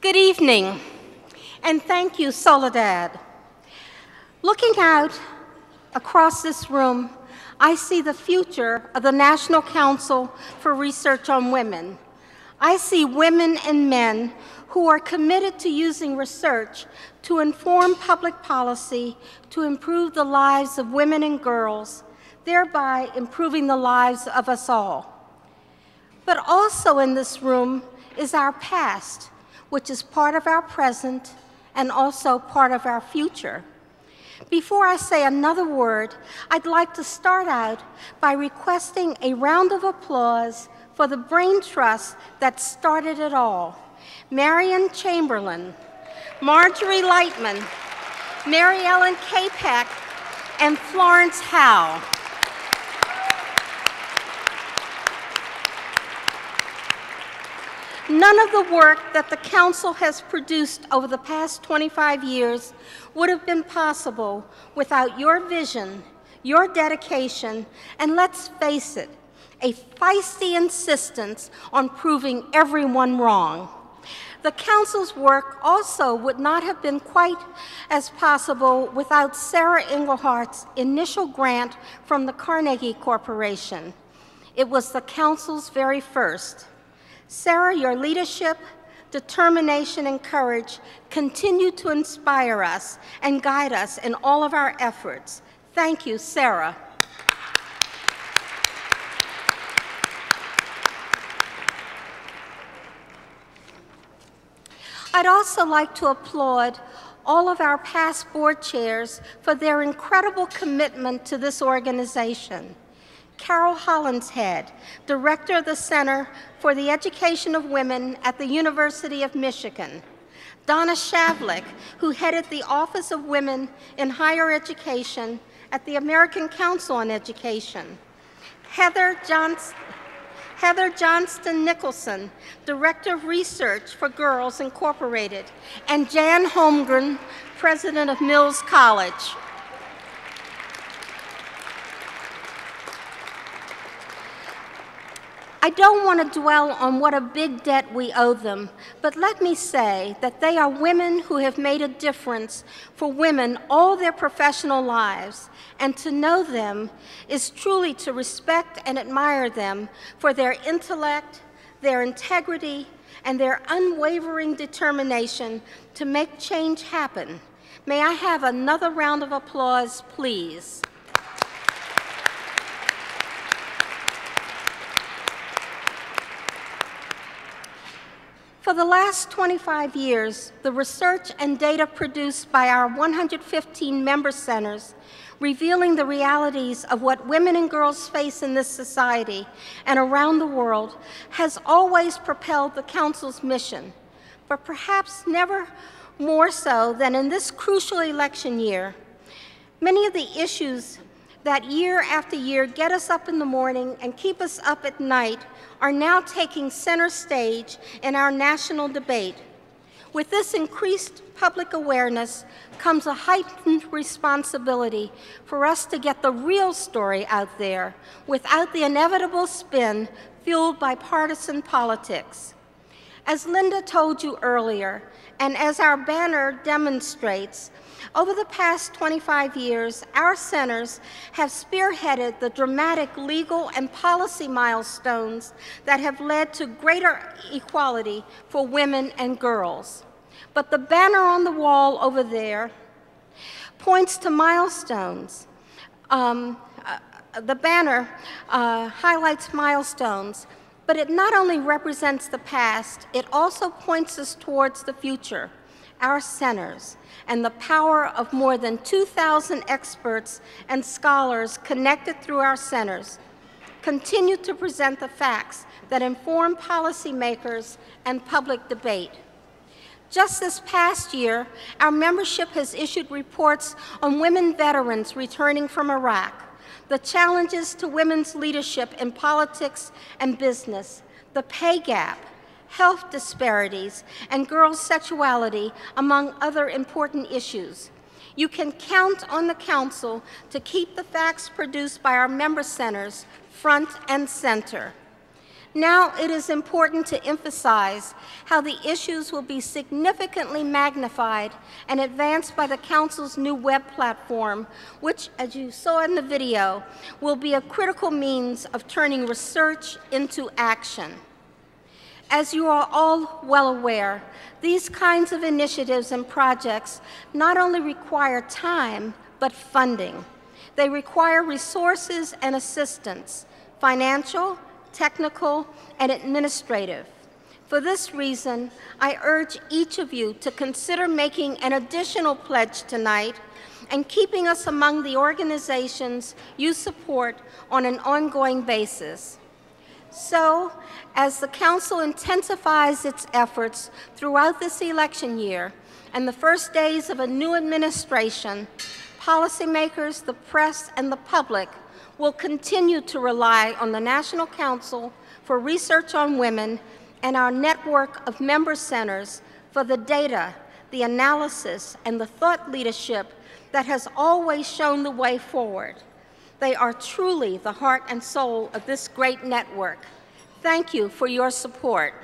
Good evening, and thank you, Soledad. Looking out across this room, I see the future of the National Council for Research on Women. I see women and men who are committed to using research to inform public policy to improve the lives of women and girls, thereby improving the lives of us all. But also in this room is our past, which is part of our present and also part of our future. Before I say another word, I'd like to start out by requesting a round of applause for the brain trust that started it all. Marion Chamberlain, Marjorie Lightman, Mary Ellen Capek, and Florence Howe. None of the work that the Council has produced over the past 25 years would have been possible without your vision, your dedication, and let's face it, a feisty insistence on proving everyone wrong. The Council's work also would not have been quite as possible without Sarah Englehart's initial grant from the Carnegie Corporation. It was the Council's very first. Sarah, your leadership, determination, and courage continue to inspire us and guide us in all of our efforts. Thank you, Sarah. I'd also like to applaud all of our past board chairs for their incredible commitment to this organization. Carol Hollinshead, Director of the Center for the Education of Women at the University of Michigan. Donna Shavlik, who headed the Office of Women in Higher Education at the American Council on Education. Heather Johnston Nicholson, Director of Research for Girls Incorporated, and Jan Holmgren, President of Mills College. I don't want to dwell on what a big debt we owe them, but let me say that they are women who have made a difference for women all their professional lives, and to know them is truly to respect and admire them for their intellect, their integrity, and their unwavering determination to make change happen. May I have another round of applause, please? For the last 25 years, the research and data produced by our 115 member centers revealing the realities of what women and girls face in this society and around the world has always propelled the Council's mission, but perhaps never more so than in this crucial election year. Many of the issues that year after year get us up in the morning and keep us up at night are now taking center stage in our national debate. With this increased public awareness comes a heightened responsibility for us to get the real story out there without the inevitable spin fueled by partisan politics. As Linda told you earlier, and as our banner demonstrates, over the past 25 years, our centers have spearheaded the dramatic legal and policy milestones that have led to greater equality for women and girls. But the banner on the wall over there points to milestones. The banner highlights milestones, but it not only represents the past, it also points us towards the future, our centers, and the power of more than 2,000 experts and scholars connected through our centers continue to present the facts that inform policymakers and public debate. Just this past year, our membership has issued reports on women veterans returning from Iraq, the challenges to women's leadership in politics and business, the pay gap, health disparities, and girls' sexuality, among other important issues. You can count on the Council to keep the facts produced by our member centers front and center. Now it is important to emphasize how the issues will be significantly magnified and advanced by the Council's new web platform, which, as you saw in the video, will be a critical means of turning research into action. As you are all well aware, these kinds of initiatives and projects not only require time, but funding. They require resources and assistance, financial, technical, and administrative. For this reason, I urge each of you to consider making an additional pledge tonight and keeping us among the organizations you support on an ongoing basis. So, as the Council intensifies its efforts throughout this election year and the first days of a new administration, policymakers, the press, and the public will continue to rely on the National Council for Research on Women and our network of member centers for the data, the analysis, and the thought leadership that has always shown the way forward. They are truly the heart and soul of this great network. Thank you for your support.